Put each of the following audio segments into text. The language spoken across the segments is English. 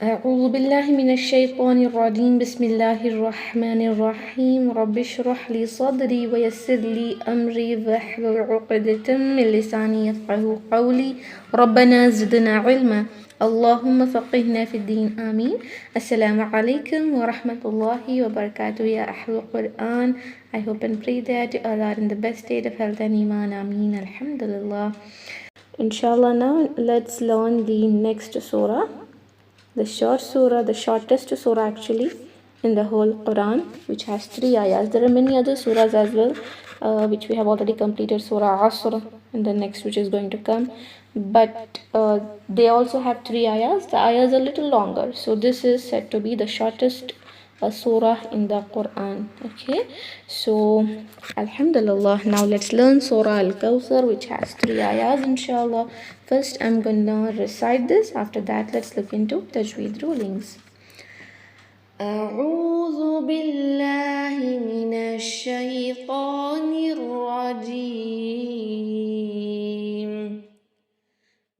أعوذ بالله من الشيطان الرجيم بسم الله الرحمن الرحيم رب اشرح لي صدري ويسر لي أمري واحلل عقدة من لساني يفقهوا قولي ربنا زدنا علما اللهم فقهنا في الدين آمين. Assalamu alaikum wa rahmatullahi wa barakatuh ya Ahlul Quran. I hope and pray that you all are in the best state of health and iman. Ameen. Alhamdulillah. Inshallah, now let's learn the next surah. The short surah, the shortest surah actually in the whole Quran, which has 3 ayahs. There are many other surahs as well, which we have already completed. Surah Asr and the next which is going to come. But they also have 3 ayahs. The ayahs are a little longer. So this is said to be the shortest surah in the Quran. Okay, so Alhamdulillah, now let's learn Surah Al-Kauthar, which has 3 ayahs inshallah. First I'm gonna recite this. After that let's look into Tajweed rulings. أعوذ بالله من الشيطان الرجيم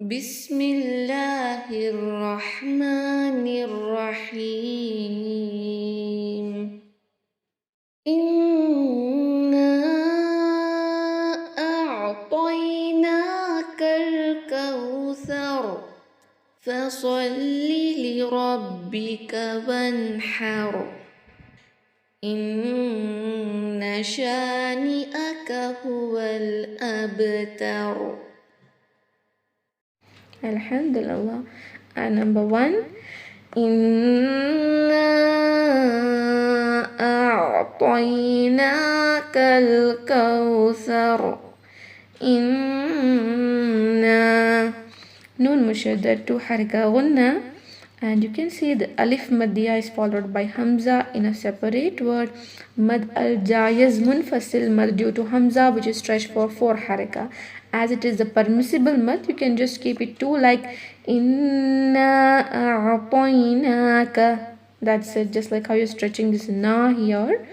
بسم الله الرحمن الرحيم إنا أعطيناك الكوثر فصل لربك وانحر إن شانئك هو الأبتر. Alhamdulillah. And number 1, إنا أعطيناك الكوثر. إنا Noon mushaddad 2 haraka gunna, and you can see the alif maddiya is followed by hamza in a separate word. Mad al jayaz munfasil mad due to hamza, which is stretched for 4 haraka. As it is the permissible mad, you can just keep it 2, like inna a'tainaka. That's it, just like how you're stretching this na here.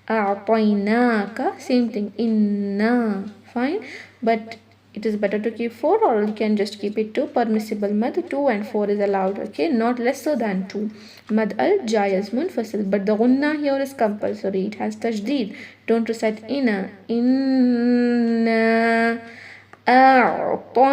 A'tainaka, same thing, inna, fine. But it is better to keep 4, or you can just keep it 2. Permissible mad 2 and 4 is allowed, okay, not lesser than 2. Mad al jayaz munfasil, but the gunna here is compulsory, it has tajdeed. Don't recite inna a'tainaka.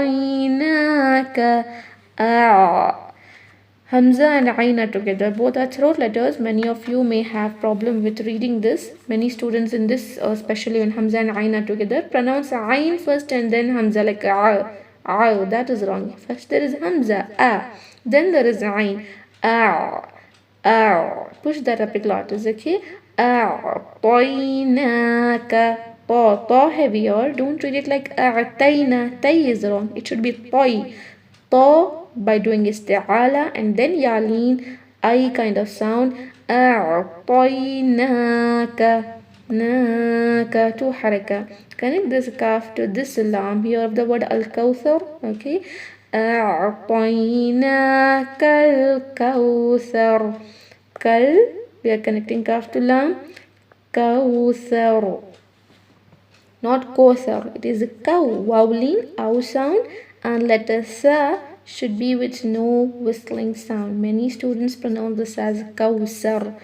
Hamza and Ain are together. Both are throat letters. Many of you may have problem with reading this. Many students in this, especially when Hamza and Ain are together, pronounce Ain first and then Hamza, like A. That is wrong. First there is Hamza, A. Then there is Ain, A. Push that up a lot, is okay? A'tainaka. Ta heavier. Don't read it like A'taina. Tay is wrong. It should be Toy. Ta by doing isti'ala and then yaleen, I kind of sound. A'tainaka. Naka, 2 haraka. Connect this kaf to this lam here of the word al-kawthar. Okay. A'tainaka al-kawthar. Kal, we are connecting kaf to lam. Kawthar, not kothar. It is a cow, vowel, ow sound, and letter sa should be with no whistling sound. Many students pronounce this as Kauthar.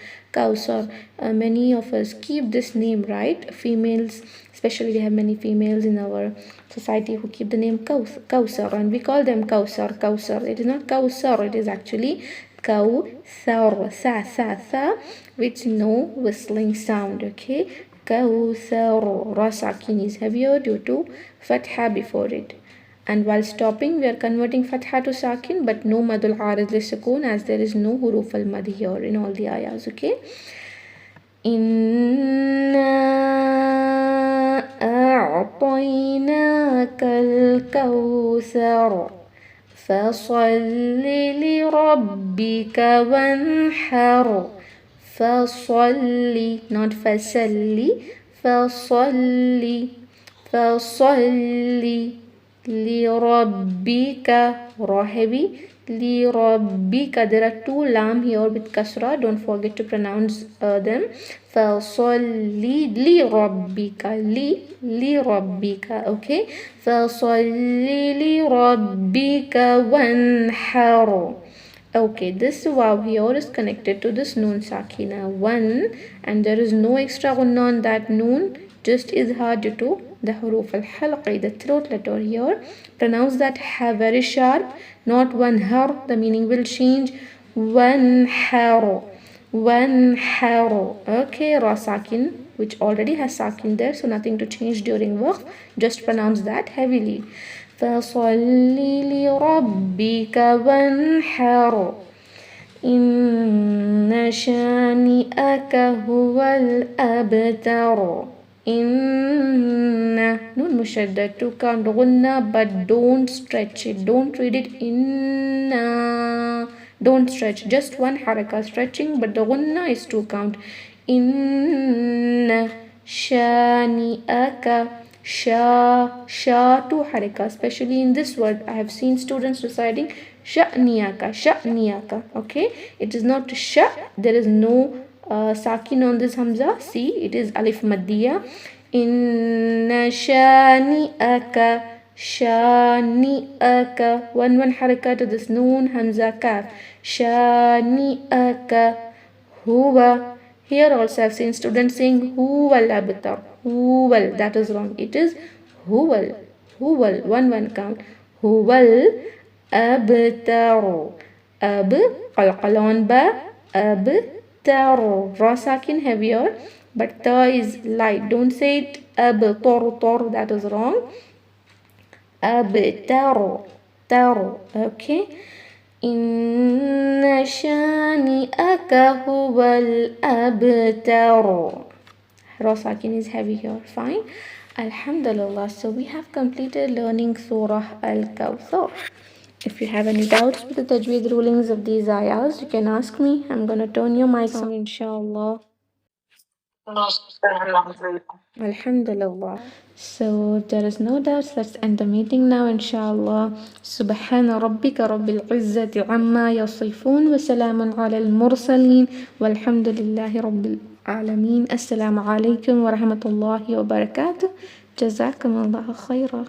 Many of us keep this name, right? Females, especially we have many females in our society who keep the name Kauthar, and we call them Kauthar. It is not Kauthar, it is actually Kauthar. Sa with no whistling sound, okay? Kauthar. Ra sakin is heavier due to fatha before it. And while stopping, we are converting fatha to sakin, but no madul arid li sukoon, as there is no huruf al mad here in all the ayahs, okay? Inna a'tainaka al-kawthar fasalli li rabbika wanhar. Fasalli, not fasalli. Fasalli. Lirabbika, ra heavy. Lirabbika, there are 2 lam here with kasra, don't forget to pronounce them. Fasalli lirabbika, lirabbika, okay. Fasalli lirabbika wanhar. Okay, this waw here is connected to this noon sakina 1, and there is no extra gunna on that noon, just izhar due to the huruf al-halqi, the throat letter here. Pronounce that ha very sharp, not one har, the meaning will change. One har, one har. Okay, ra sakin, which already has sakin there, so nothing to change during waqf, just pronounce that heavily. فَصَلِّ لِرَبِّكَ وَانْحَرْ إِنَّ شَانِئَكَ هُوَ الْأَبْتَرُ. Inna nun mushaddad to count gunna, but don't stretch it. Don't read it inna. Don't stretch. Just one haraka stretching, but the gunna is to count. Inna shani'aka. Sha to haraka. Especially in this word, I have seen students reciting sha'niyaka. Okay, it is not sha. There is no sakin on this hamza. See, it is alif maddiya. Inna shani'aka. Shani'aka. One haraka to this noon hamza kaf. Shani'aka. Huwa. Here also I have seen students saying huwal abtar. Huwal. That is wrong. It is huwal. Huwal. One count. Huwal abtar. Ab. Qalqalon ba. Abtar. Ra sakin heavier, but ta is light. Don't say it abtar. That is wrong. Abtar. Tar. Okay. Inna shani'aka huwal abtar. Ra sakin is heavy here. Fine. Alhamdulillah. So we have completed learning Surah Al-Kauthar. If you have any doubts with the Tajweed rulings of these ayahs, you can ask me. I'm gonna turn your mics on, inshallah. Alhamdulillah. So there is no doubts. Let's end the meeting now, inshallah. Subhana rabbika rabbil izzati amma yasifun wa salamun ala al-mursaleen walhamdulillahi rabbil alameen. Assalamu alaikum wa rahmatullahi wa barakatuh. Jazakumullahu khairan.